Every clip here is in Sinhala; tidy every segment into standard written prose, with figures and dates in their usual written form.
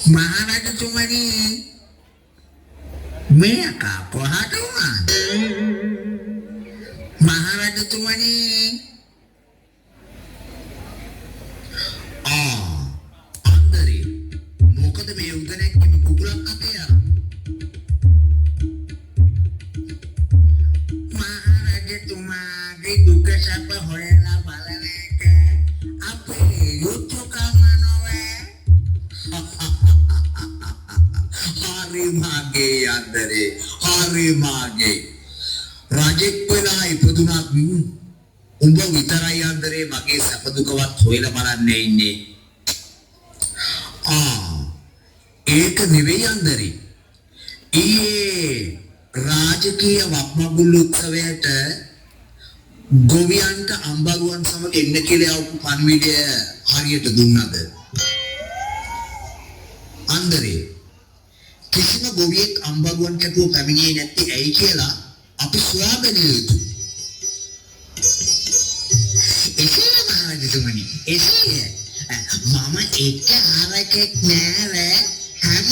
මහරජතුමනි මේක කොහට වුණාද? මහරජතුමනි අන්දරේ මොකද මේ උදැනක්කම කුකුලක් අතේ අර? මහරජතුමාගේ දුක සැප හොයලා බලන එක අපේ යුතුයකම නොවේ. හරි මාගේ අන්දරේ හරි මාගේ රජෙක් වෙලා ඉපදුනත් උඹ විතරයි අන්දරේ මගේ සැප දුකවත් හොයලා බලන්නේ ඉන්නේ. ඒක නෙවෙයි අන්දරේ. ඊයේ රාජකීය වක්මගුල් උත්සවයට ගොවියන්ට අම්බරුවන් සමග එන්න කියලා ආපු පණිවිඩය හරියට දුන්නද? අන්දරේ කිසිම ගොවියෙක් අම්බරුවන් කැපුව පැමිණියේ නැත්තේ ඇයි කියලා අපි සොයාගෙන යුතුයි. එසේ මහරජතුමනි එසේ මම එක හරකෙක් නෑර හැම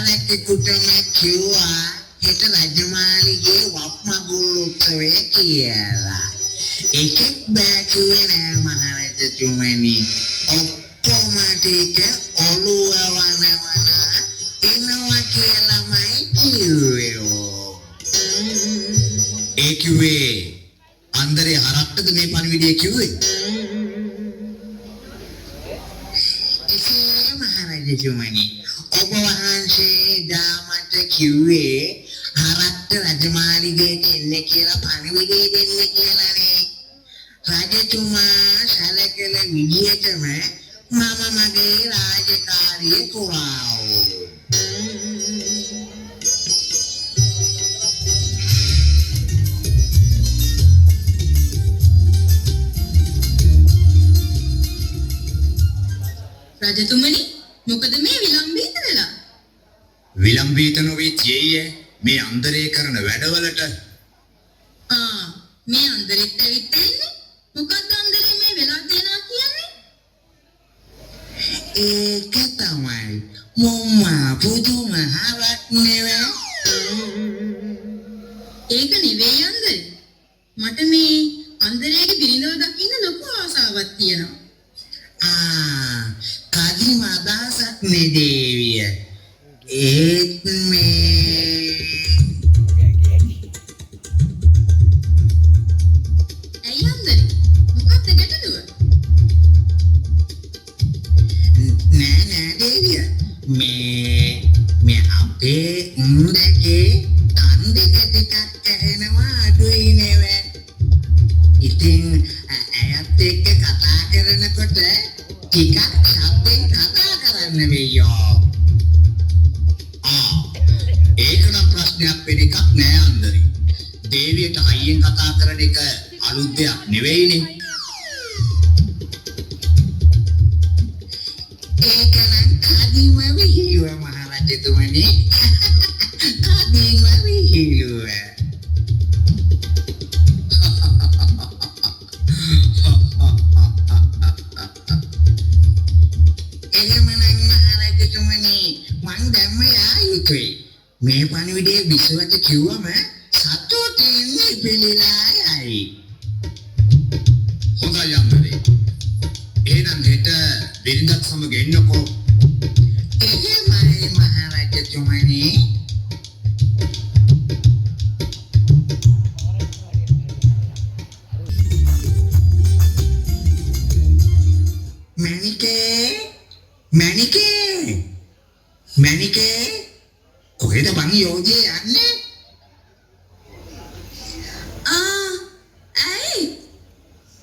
හරකෙකුටම කිව්වා හෙට රජමාලිගේ වක්මගුල් උත්සවය කියලා. එකෙක් බෑ කිව්වේ නෑ මහරජතුමනි. ඔක්කොම ටික ඔළුව වනවනා එනවා කියලාමයි කිව්වේ. ඒ කිව්වේ අන්දරේ හරක්ටද මේ පණිවිඩය කිව්වේ? එසේ මහරජතුමනි ඔබ වහන්සේ දාමට කිව්වේ හරක්ට රජමාලිගයට එන්න කියලා පණිවිඩය දෙන්න කියලානේ. රජතුමා සැලකල විදියටම මම මගේ රාජකාරිය පුරාවෝ. රජතුමනි මොකද මේ විලම්භීත වෙලා? විලම්භීත නොවේ තියේ මේ අන්දරේ කරන වැඩවලට. මේ අන්දරෙත් ඇවිත් ඉන්නේ. මොකක්ද අන්දරේ මේ වෙලා තියෙනවා කියන්නේ? ඒක තමයි මොම්මා පුදුම හරක් නෙවෙයි. ඒක නෙවෙයි අන්දරේ. මට මේ අන්දරේගේ බිරිඳව දකින්න ලොකු ආසාවක් තියෙනවා. කදිම අදහසක් නේ දේවිය. ඒත් මේ ඇයි අන්දරේ? මොකක්ද ගැටලුව? නෑ දේවිය. මේ අපේ උන්දගේ කන් දෙක ටිකක් ඇහෙනවා අඩුයි නෙවෙයි. ඉතින් ඇයත් එක්ක කතා කරනකොට ටිකක් ශබ්දෙන් කතා කරන්න වෙయ్యෝ. ඒක නම් ප්‍රශ්නයක් වෙන එකක් නෑ අන්දරේ. දේවියට අයියෙන් කතා කරන එක අලුත් දෙයක් නෙවෙයිනේ. ඒක නම් කදිම විහිළුව මහරජතුමනි. කදිම විහිළුව. මේ පණිවිඩයේ විශ්වට කිව්වම සතුටින් පිළිලා යයි. හොඳයි අම්මනේ. එහෙනම් හෙට බිරිඳත් සමග එන්නකෝ. එහෙමයි මහරජතුමනි. මැනිකේ කොහෙද බං යෝජේ යන්නේ? ඇයි?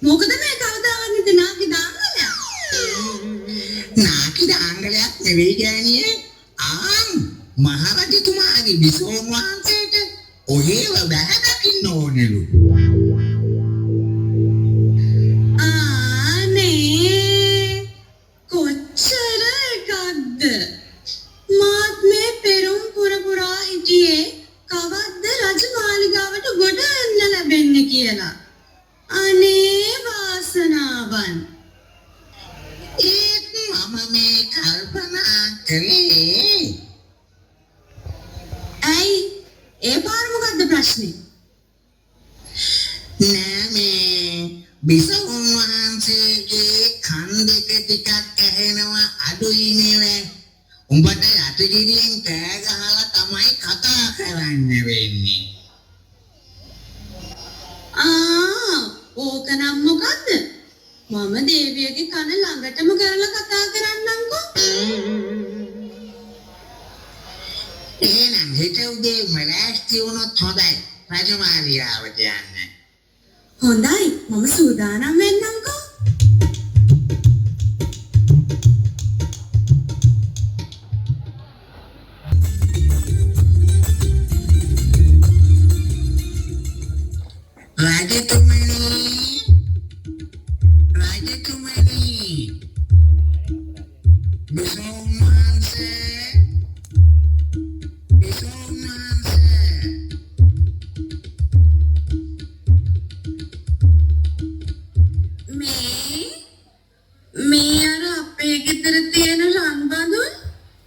මොකද මේ කවදාවත් නිද නාකි දාංගලයක්? නාකි දාංගලයක් නෙවෙයි ගෑණියේ. මහරජතුමාගේ විසෝම් වහන්සේට ඔහෙව බැහැ දකින්න ඕනෙලු. කොච්චර එකක්ද? මාත් මේ පෙරුම් පුරා හිටියේ කවද්ද රජමාලිගාවට ගොඩ එන්න ලැබෙන්නේ කියලා. අනේ වාසනාවන්. ඒත් මම නෑ මේ බිසෝන් වහන්සේගේ කන් දෙක ටිකක් ඇහෙනවා අඩුයි නේ. උඹට යටිගිරියෙන් කෑ ගහලා තමයි කතා කරන්න වෙන්නේ. ඕක නම් මොකද්ද? මම දේවියගේ කන ළඟටම කරලා කතා කරන්නම්කෝ. එහෙනම් හෙට උදේ මලෑස්ති වුණොත් හොඳයි. රජමාලියාවට යන්න. හොඳයි, මම සූදානම් වෙන්නම්කෝ. මේ අර අපේ ගෙදර තියෙන රන් බඳුන්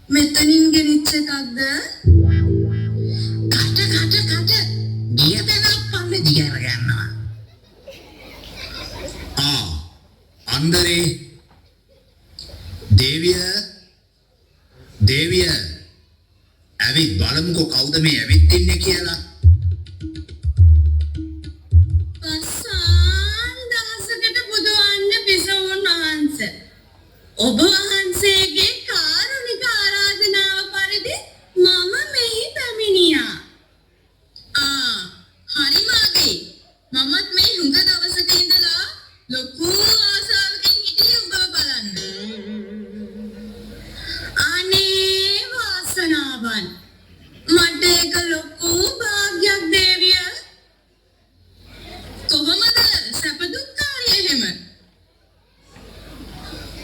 මෙතනින් ගෙනිච්ච එකක්ද? කට ගියදෙනක් පල්ලේ දිගර ගන්නවා. අන්දරේ දේවිය ඇවිත් බලමුකෝ කවුද මේ ඇවිත් ඉන්නේ කියලා. ඔබ වහන්සේගේ කාරුණික ආරාධනාව පරිදි මම මෙහි පැමිණියා. හරි මාගේ. මමත් මේ හුඟ දවසක ඉඳලා ලොකු ආසාවකින් හිටියේ උඹව බලන්න. අනේ වාසනාවන්. මට ඒක ලොකු භාග්යක් දේවිය. කොහොමද සැප දුක්ඛාරිය එහෙම?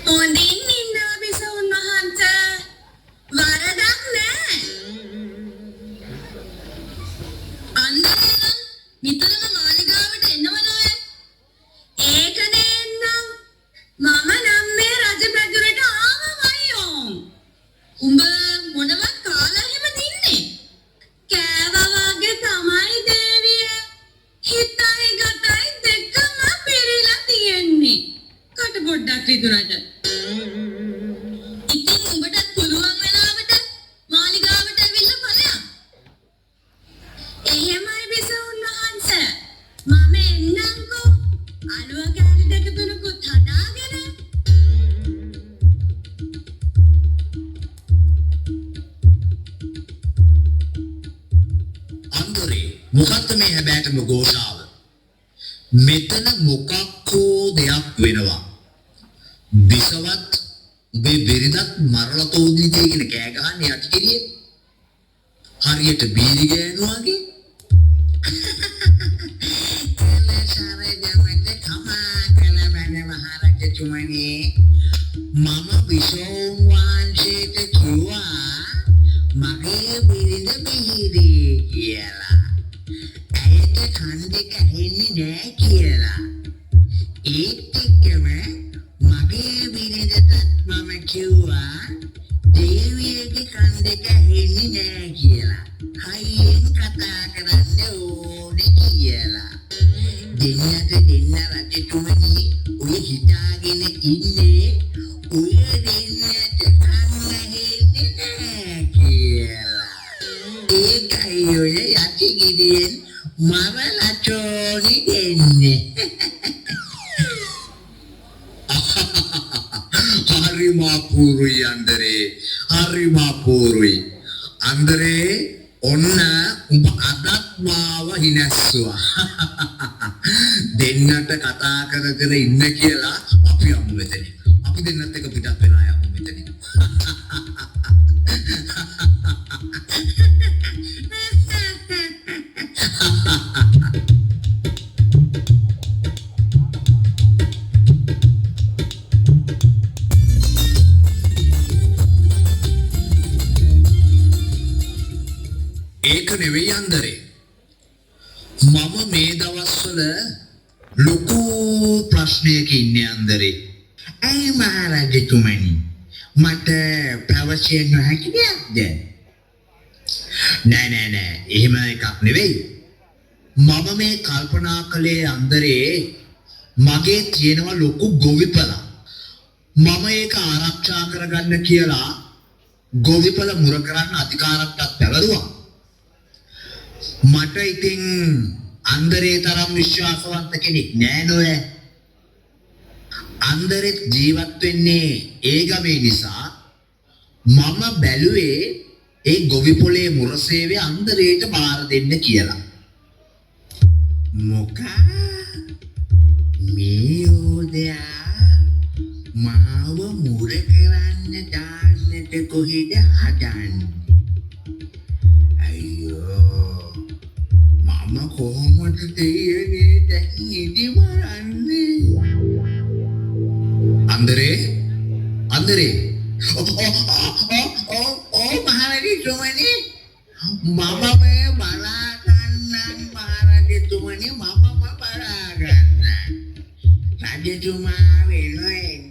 හොඳින් ඉන්නවා බිසෝන් වහන්සේ. වරදක් නෑ. අන්දරේ නිතරම මාලිගාවට එනවනේ. ඒකනේ එන්නම්. මම නම් මේ රජපැදුරට ආවමයි ඕම්. උඹ මොනවත් කාලා එහෙම දින්නේ? කෑවා වගේ තමයි දේවිය. හිතයි ගතයි දෙකම පිරීලා තියෙන්නේ. කට පොඩ්ඩක් රිදුනට. ඉතින් උඹට පුළුවන් වෙලාවට මාලිගාවට ඇවිල්ලා බලන්න. එහෙමයි බිසෝන් වහන්සේ. මම එන්නම්කෝ. අලුව කෑලි දෙක තුනකුත් හදාගෙන. අන්දරේ මොකක්ද මේ හැබෑටම ഘോഷාව? මෙතන මොකක් හෝ දෙයක් වෙනවා. බිසවත් උඹේ බෙරිදත් මරලා තෝදිලි කියන කෑ ගහන්නේ යටිගිරියේ. හරියට බීරි ගෑනුවා වගේ. මම බිසෝන් වහන්සේට කිව්වා මගේ බිරිඳ මිහිරි කියලා. ඇයට කන් දෙක ඇහෙන්නේ නෑ කියලා. ඒත් එක්කම මගේ බිරිඳටත් මම කිව්වා දේවියගේ කන් දෙක ඇහෙන්නේ නෑ කියලා. හයියෙන් කතා කරන්න ඕනේ කියලා. දෙන්නට දෙන්න රජතුමනි ඔය හිතාගෙන ඉන්නේ ඔය දෙන්නට කන් ඇහෙන්නේ නෑ කියලා. ඒකයි ඔය යටිගිරියෙන් මරලා චෝරි දෙන්නේ. හරිමාපුරුයි අන්දරේ. හරිමාපුරුයි. අන්දරේ ඔන්න උඹ අදත් මාව හිනැස්සුවා. දෙන්නට කතා කර කර ඉන්න කියලා අපි යමු මෙතන. අපි දෙන්නත් එක පිටත් වෙලා යමු මෙතන. ඒක නෙවෙයි අන්දරේ. මම මේ දවස්වල ලොකු ප්‍රශ්නයක ඉන්නේ අන්දරේ. ඇයි මහරජතුමනි මට පැවසිය නොහැකි දෙයක්ද? නෑ එහෙම එකක් නෙවෙයි. මම මේ කල්පනා කළේ අන්දරේ මගේ තියෙනවා ලොකු ගොවිපල. මම ඒක ආරක්ෂා කරගන්න කියලා ගොවිපල මුර කරන්න අධිකාරත්තක් පැවරුවා. මට ඉතින් අන්දරේ තරම් විශ්වාසවන්ත කෙනෙක් නෑ නෝය. අන්දරේ ජීවත් වෙන්නේ ඒ ගමේ නිසා මම බැලුවේ ඒ ගොවිපොලේ මුර සේවය අන්දරේට බාර දෙන්න කියලා. මොකා මේ යෝධයා මාව මුර කරන්න දාන්නට කොහෙද හදන්නේ? අයියෝ මම කොහොමද දෙයනේ දැන් ඉදි මරන්නේ? අන්දරේ මහරජතුමනි මම මේ බලා ගන්නම් මහරජතුමනි මම බලා ගන්නම් රජතුමා වෙනුවෙන්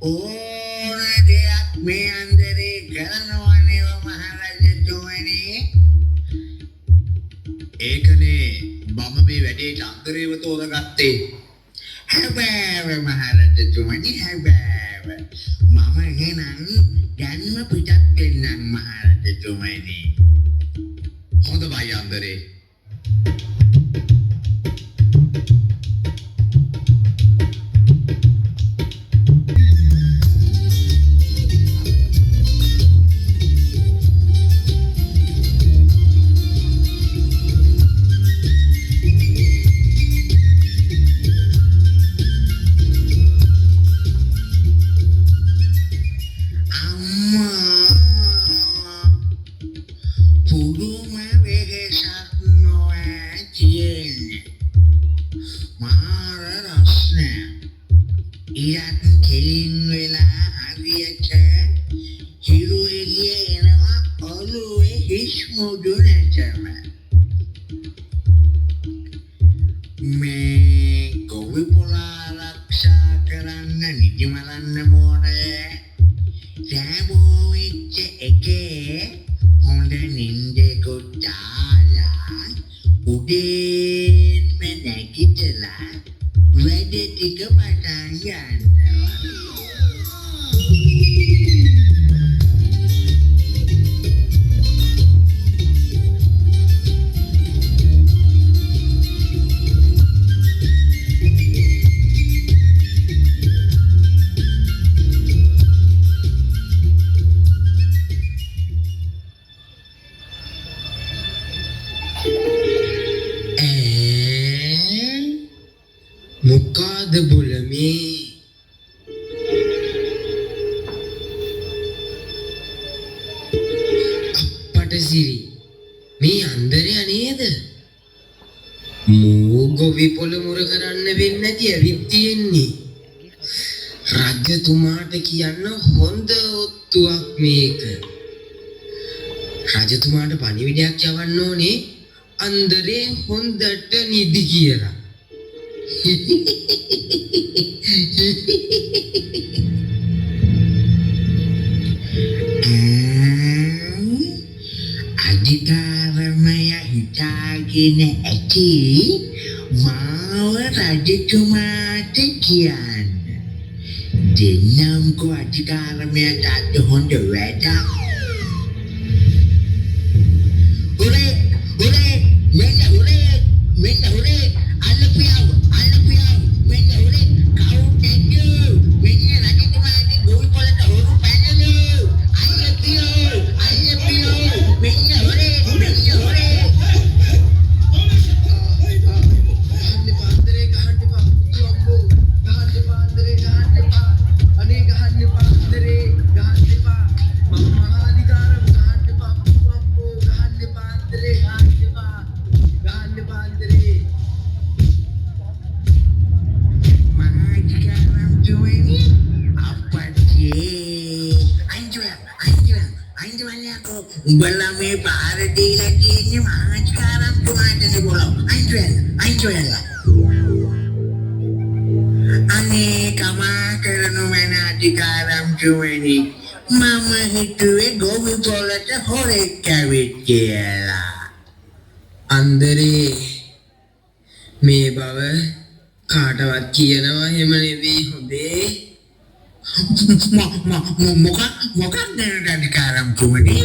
ඕන දෙයක් මේ අන්දරේ කරනවනේ මහරජතුමනි. ඒකනේ මම මේ වැඩේට අන්දරේව තෝරගත්තේ. හැබැයි මහරජතුමනි හැබැයි මම එහෙනම් දැන්ම පිටත් වෙන්නම් මහරජතුමනි. හොඳයි අන්දරේ. මොකද බුලමේ අපට සිරි මේ අන්දරයා නේද? මූ ගොවිපොළ මුර කරන්න වෙන්නේ නැති ඇවිත් තියෙන්නේ. රජතුමාට කියන්න හොඳ ඔත්තුවක් මේක. රජතුමාට පණිවිඩයක් යවන්න ඕනේ අන්දරේ හොඳට නිදි කියලා. අධිකාරමය හිතාගෙන ඇති මාව රජතුමාට කියන්න. දෙන්නම්කෝ අධිකාරමයට අද හොඳ වැඩක්. Hooray! Alapiyaw! When hooray! Count and go! When you're ready to ride it, go for the whole panel! Alapiyaw! When you're hooray! උඹලා මේ පාර දීලා තියෙන්නේ මහාචාරම් තුමාටනේ බොලව. අයින්ජොයලා. අනේ කමා කරනු මන අධිකාරම් තුමනි. මම හිතුවේ ගොවිපොළට හොරෙක් ඇවිත් කියලා. අන්දරේ මේ බව කාටවත් කියනවා එහෙම නෙවෙයි හොඳේ. මොකක්ද රාජකාරම්තුමනි?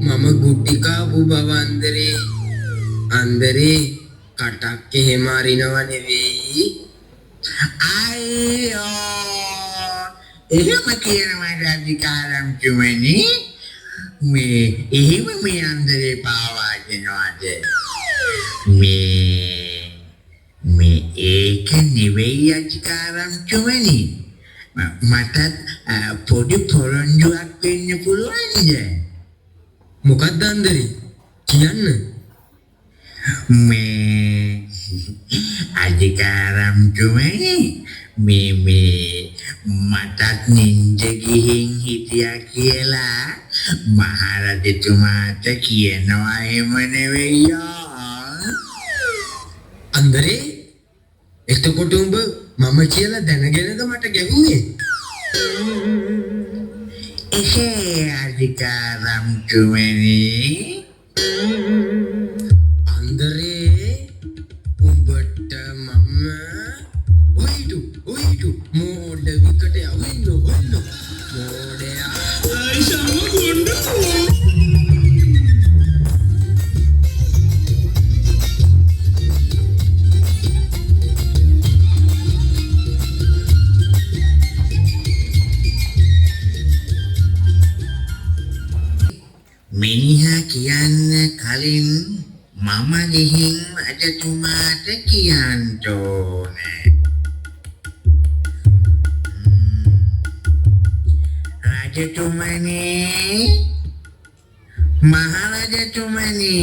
මම ගුටි කාපු බව අන්දරේ කටක් එහෙම අරිනව නෙවෙයි. අයියෝ එහෙම කියනවා රාජකාරම්තුමනි. එහෙම මේ අන්දරේ පාවා දෙනවාද? මේ ඒක නෙවෙයි රාජකාරම්තුමනි. මටත් පොඩි පොරොන්දුවක් වෙන්න පුළුවන්ද? මොකක්ද අන්දරේ කියන්න? මේ අධිකාරම්තුමනි මටත් නින්ද ගිහින් හිටියා කියලා මහරජතුමාට කියනවා එහෙම නෙවෙයියෝ. අන්දරේ එතකොට උඹ මම කියලා දැනගෙනද මට ගැහුවේ? එහේ අධිකාරම්තුමනි. අන්දරේ උඹට මම ඔයිටු මෝඩ විකට යවෙන්න මෝඩයා ආයිෂාම ගොඩ මිනිහා කියන්න කලින් මම ගිහින් රජතුමාට කියන්න ඕනේ. රජතුමනි, මහරජතුමනි,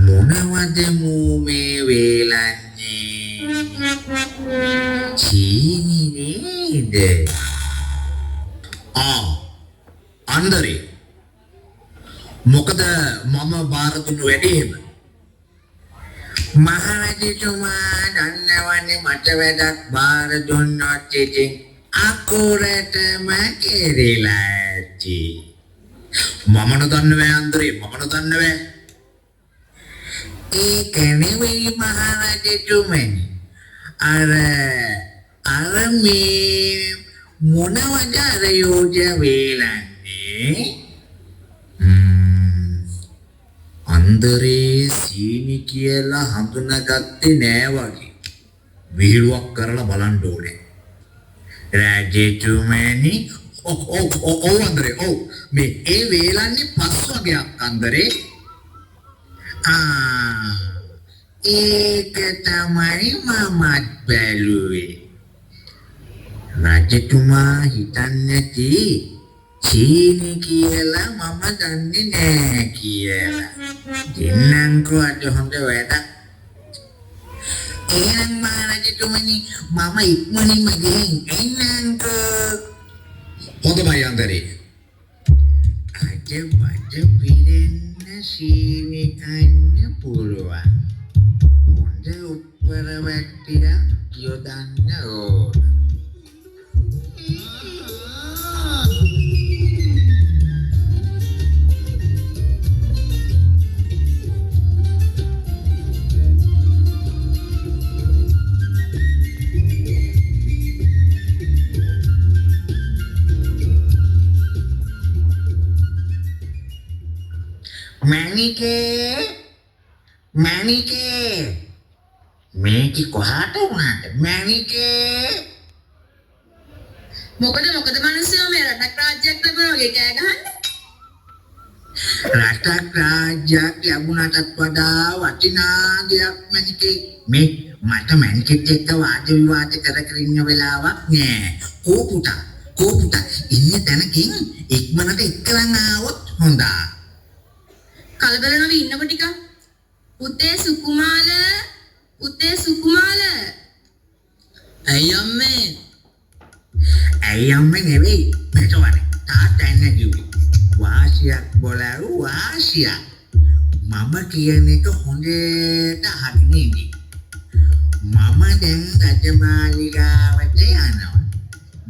මොනවද මේ වේලන්නේ? චීනි නේද? අන්දරේ මොකද මම බාර දුන්නු වැඩේම? මහරජතුමා දන්නවනේ මට වැඩක් බාර දුන්නොත් ඉතින් අකුරටම කෙරිලා ඇති. මම නොදන්නවෑ අන්දරේ, මම නොදන්නවෑ. ඒක නෙවෙයි මහරජතුමනි. අර මේ මොනවද අර යෝජ වේලන්නේ? අන්දරේ සීනි කියලා හඳුනාගත්තේ නෑ වගේ. විහිළුවක් කරලා බලන්න ඕනේ. රාජතුමනි, ඔව් අන්දරේ, ඔව්. මේ ඒ වේලන්නේ පස් වගේක් අන්දරේ. ඒක තමයි මමත් බැලුවේ. රජතුමා හිතන්නේ නැති චීනි කියලා මම දන්නේ නෑ කියලා. දෙන්නන්කෝ අද හොඳ වැඩක්. එහෙනම් මහරජතුමනි මම ඉක්මනින්ම ගිහින් එන්නන්කෝ. හොඳයි අන්දරේ. අද වද පිරෙන්න සීනි කන්න පුළුවන්. හොඳ උප්පර වැට්ටියක් යොදන්න ඕන. මැනිකේ මේක කොහාට වුණාද? මැනිකේ මොකද මිනිස්සුયો මේ රටක් රාජ්‍යයක් ලැබුණා වගේ කෑ ගහන්නේ? රටක් රාජ්‍යයක් ලැබුණාටත් වඩා වටිනා දෙයක් මැනිකේ. මේ මට මැනිකෙත් එක්ක වාද විවාද කර ඉන්න වෙලාවක් නෑ. කෝපුටා ඉන්න තැනකින් ඉක්මනට එක්කලන් ආවොත් හොඳයි. කලබල නොවී ඉන්නකො ටිකක්. පුතේ සුකුමාල. ඇයි අම්මේ නෙවෙයි මෙතවනේ. තාත්තා එන්න කිව්වේ. වාසියක් බොලරු වාසියක්. මම කියන එක හොඳට අහගෙන ඉන්න. මම දැන් රජමාලිගාවට යනවා.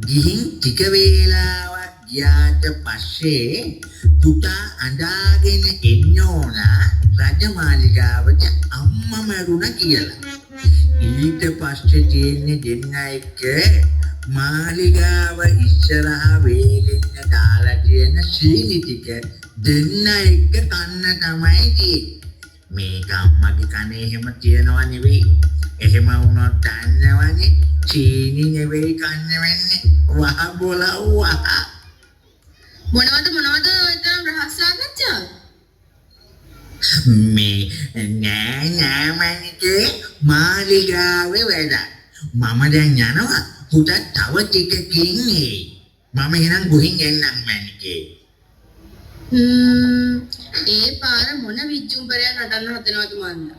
ගිහින් ටික වේලාවක් ගියාට පස්සේ පුතා අඬාගෙන එන්න ඕන රජමාලිගාවට අම්මා මරුණා කියලා. ඊට පස්සේ තියෙන්නේ දෙන්න එක මාලිගාව ඉස්සරහා වේලෙන්න දාලා තියෙන සීනි ටික දෙන්න එක කන්න තමයි තියෙන්නේ. මේක අම්මගේ කනේ එහෙම තියනවා නෙවෙයි. එහෙම වුණොත් දන්නවනේ සීනි නෙවෙයි කන්න වෙන්නේ. වහ බොලව්වා. මොනවද ඔයතරම් රහස් සාකච්ඡාව? මේ නෑ මනිකේ මාලිගාවේ වැඩ. මම දැන් යනවා. පුතා තව ටිකකින් එයි. මම එහෙනම් ගොහින් එන්නම් මනිකේ. ඒ පාර මොන විජ්ජුම්බරයක් නටන්න හදනවද මන්ද?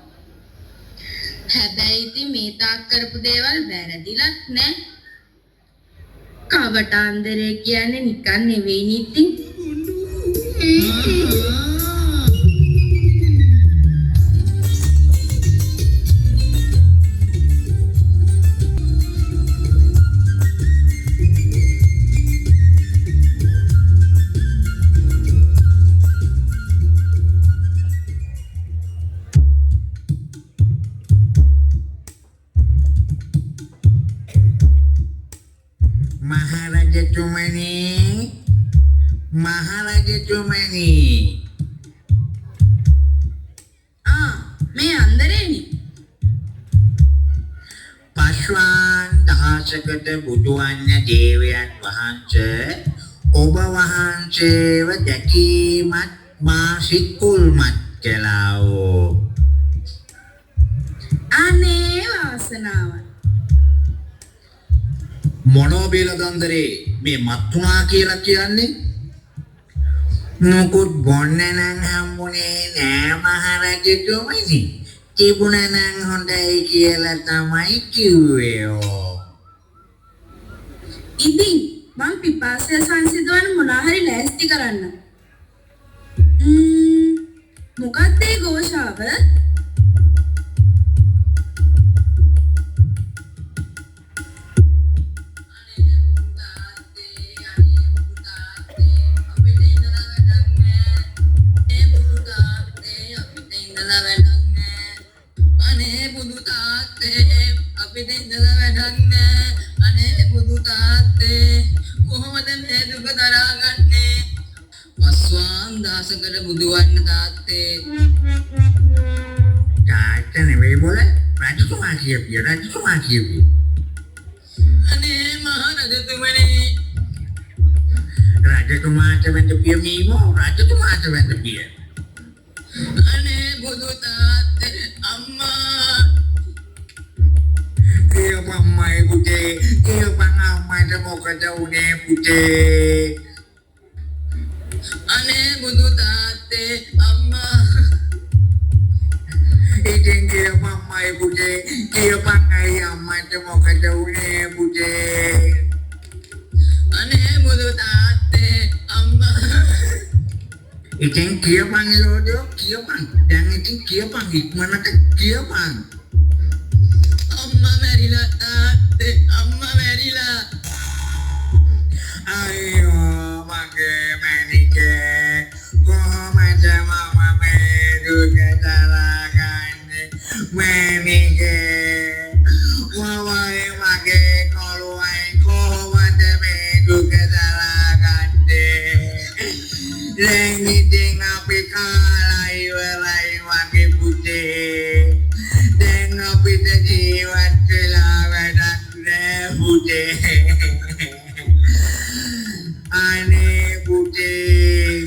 හැබැයි ඉතින් මේ තාක් කරපු දේවල් වැරදිලත් නෑ. කවටාන්දරේ කියන්නේ නිකන් නෙවෙයි නිතින්. මහරජතුමනි මේ අන්දරේනි. පස්වන් දහසකට බුදුවන්න දේවයන් වහන්සේ ඔබ වහන්සේව දැකීමත් මා සිත්කුල්මත් කළාවෝ. අනේ වාසනාව. මොනෝ බේලදන්දරේ මේ මත්තුනා කියලා කියන්නේ? මොකුත් බොන්න නම් හම්බුනේ නෑ මහරජතුමනි. තිබුණා නම් හොඳයි කියලා තමයි කිව්වේ. ඉතින් මං පිපාසය සංසිඳවන්න මොනා හරි ලෑස්ති කරන්න. මොකක්ද ඒ ഘോഷාව? බුදුවන්න තාත්තේ තාත්තා නෙවෙයි බොල රජතුමා කියපිය. අනේ මහරජතුමනි. රජතුමාට වෙන්න පිය මීමෝ රජතුමාට වෙන්න පිය. අනේ බුදු තාත්තේ අම්මා. කියපම්මයි පුතේ කියපන් අම්මට මොකද උනේ පුතේ? අනේ බුදු තාත්තේ අම්මා. ඉතින් කියපම්මයි පුතේ කියපන් අයි අම්මට මොකද උනේ පුතේ? අනේ බුදු තාත්තේ අම්මා. ඉතින් කියපන් ලෝඩෝ කියපන්. දැන් ඉතින් කියපන් ඉක්මනට කියපන්. අම්මා මැරිලා තාත්තේ අම්මා මැරිලා. අයියෝ මගේ මැනිකේ කොහොමද මම මේ දුක දරාගන්නේ මැනිකේ? වවයි මගේ කොළුවයි කොහොමද මේ දුක දරාගන්නේ? දැන් ඉතින් අපි කාලා ඉවරයි මගේ පුතේ. දැන් අපිට ජීවත් වෙලා වැඩක් නෑ පුතේ. අනේ පුතේ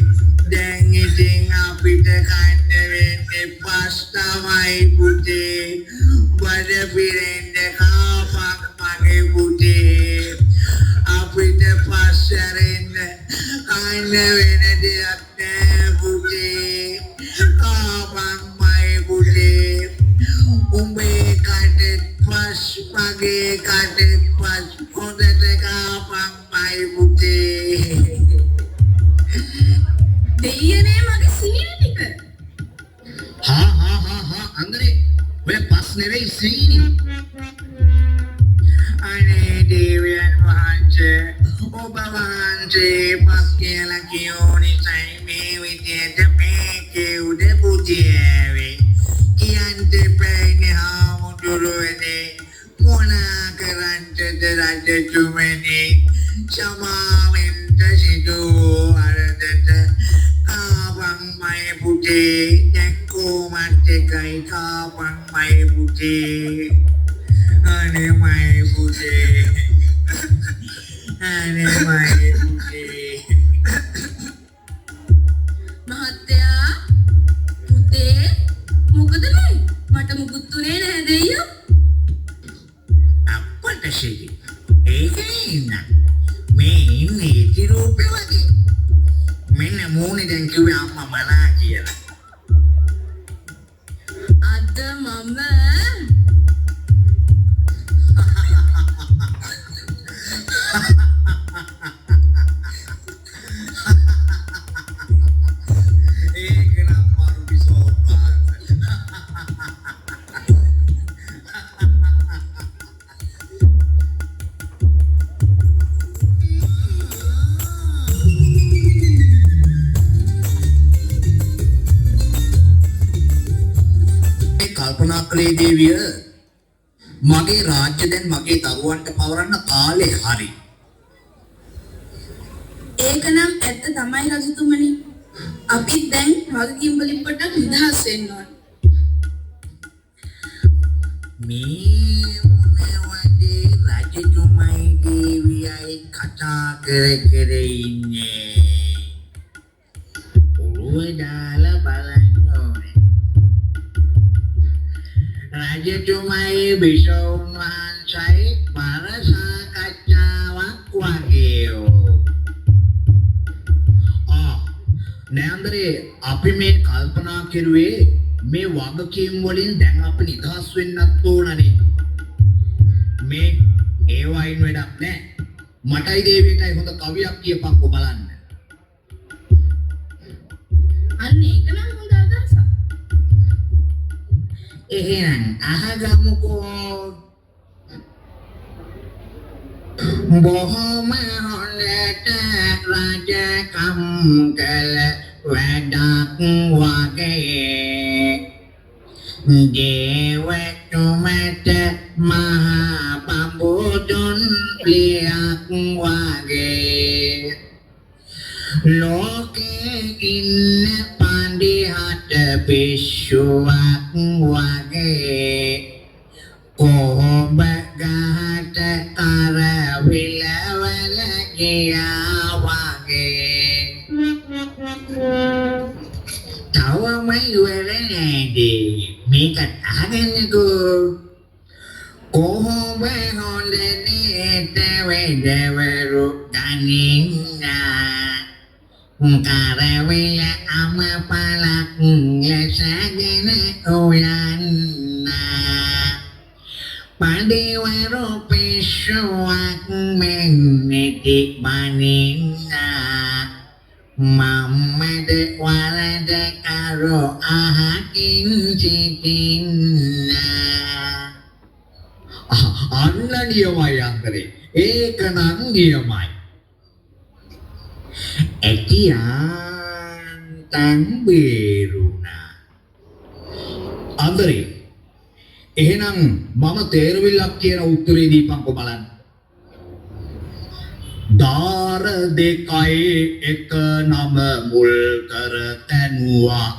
දැන් ඉතින් අපිට කන්න වෙන්නේ පස් තමයි පුතේ. බඩ පිරෙන්න කාපක් මගේ පුතේ. අපිට පස් ඇරෙන්න කන්න වෙන දෙයක් නෑ පුතේ. කාපක් මයි පුතේ. උඹේ කටෙත් පස් මගේ කටෙත් පස් හොඳට කාපක් මයි පුතේ. දෙයියනේ මගේ සීනි ටික. හා අන්දරේ ඔය පස් නෙවෙයි සීනි. අනේ දේවයන් වහන්සේ ඔබ වහන්සේ පුතියවේ කියන්ට පැයිනේ හාමුදුරුවනේ මොනා කරන්ටද රජතුමනි සමාවෙන්ට සිදු අරදට කාපන් මයි පුතේ දැන් කොමත් එකයි කාපන් මයි පුතේ අනේ මයි පුතේ අනේ මයි පුතේ මහත්තයා පුතේ මොකද මේ මට මුකුත් උනේ නැහැ දෙයියෝ අපට සිදි ඒකයින මේ ඉන්නේ ඉතිරූපේ වගේ මෙන්න මූණේ දැන් කිව්වේ අම්මා මලා කියලා අද මම ඒක නම් මරු විසෝපාන කල්පනා කළේ දේවිය මගේ රාජ්‍ය දැන් මගේ දරුවන්ට පවරන්න කාලේ හරි. ඒක නම් ඇත්ත තමයි රජතුමනි. අපි දැන් වගකීම් වලින් පොඩ්ඩක් නිදහස් වෙන්න ඕන. මේ මොනවද රජතුමයි දේවියයි කතා කර ඉන්නේ. ඔළුව දාලා බලන්න ඕනේ. රජතුමයි බිසෝන් වහන්සේයි පරසාකච්ඡාවක් වගේ. නෑන්දරේ අපි මේ කල්පනා කෙරුවේ මේ වගකීම් වලින් දැන් අපි නිදහස් වෙන්නත් ඕනනේ. මේ ඒ වයින් වැඩක් නෑ. මටයි දේවියටයි හොඳ කවියක් කියපන්කො බලන්න. අන්න ඒක නම් හොඳ අදහසක්. එහෙනම් අහගමුකෝ. බොහොම හොඳට රජකම් කළ වැඩක් වගේ දේවතුමට මහා බඹුදුන් ලියක් වගේ ලෝකේ ඉන්න පඬිහට පිස්සුවක් වගේ කොහොඹ ගහට කරවිලවල ගියා වගේ තවම ඉවර නැදී මේකත් අහගන්නකෝ කොහොඹ හොඳ නේත වෙදවරු ගනින්නා කරවිල අමපලක් ලැසගෙන ඔයන්නා පඬිවරු පිස්සුවක් මෙන්නටි බනින්නා මම්මද වරද කරෝ අහකින් සිටින්නා අන්න නියමයි අන්තරේ ඒක නම් නියමයි ඇටියන් බේරුණා අන්තරේ එහෙනම් මම තේරවිල්ලක් කියන උත්තරේ දීපන්කො බලන්න. දාර දෙකයි එක නම මුල් කර තැනුවා.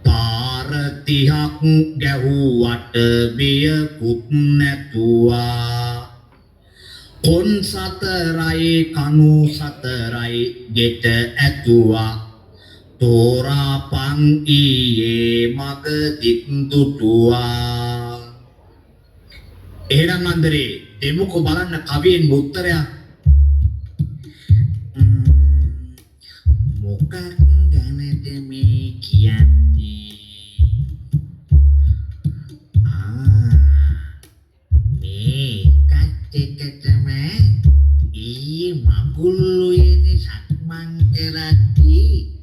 පාර 30ක් ගැහුවට බියකුත් නැතුවා. කොන් 4යි කණු 4යි ගෙට ඇතුවා. තෝරාපන් ඊයේ මගදිත් දුටුවා. එහෙනම් අන්දරේ දෙමුකෝ බලන්න කවියෙන් උත්තරයක්. මොකක් ගැනද මේ කියන්නේ? මේ කච්චෙකටම ඊයේ මගුල්ලු යන්නේ සක්මන් කරද්දී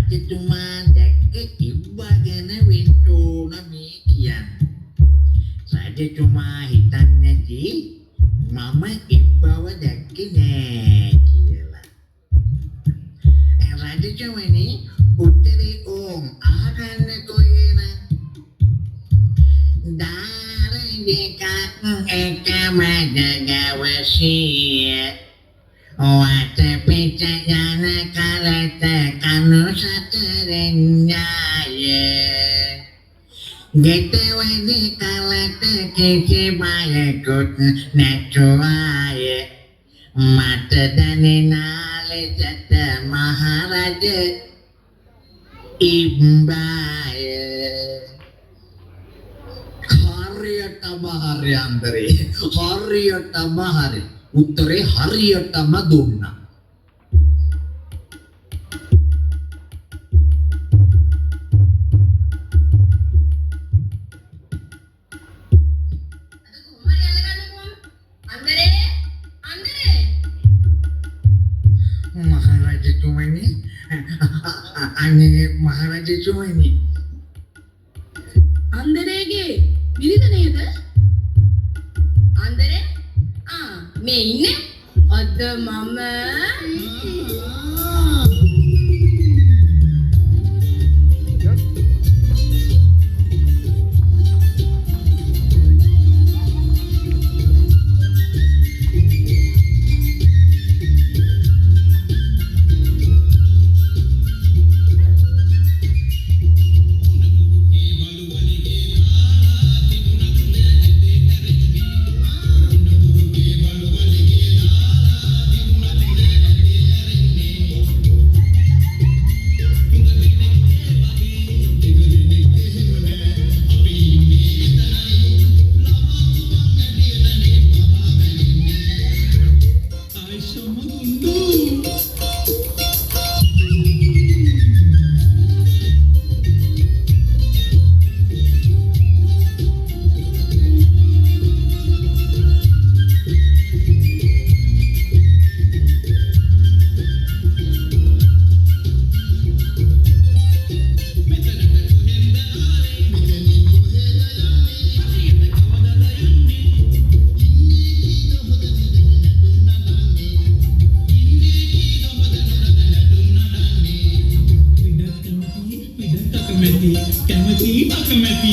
රජතුමා දැක්ක කිව්වා ගැන වෙන්න ඕන මේ කියන්නේ. රජතුමා හිතන්නේ නැති මම කිව්වව දැක්කේ නෑ කියලා. රජතුමනි උත්තරේ ඕම් අහගන්න එකම ජගවසිය වට පිට යන කලට කනු සතරෙන් ඥාය ගෙටවැදි කලට කිසි බයකුත් නැතුවාය මට දැනෙනා ලෙසට මහරජ ඉම්බාය හරියටම හරි අන්දරේ හරියටම හරි උත්තරේ හරියටම දුන්නා මහරජතුමනි අනේ මහරජතුමනි අන්දරේගේ බිරිඳ නේද? අන්දරේ? මේ ඉන්නේ. අද මම කැමති අකමැති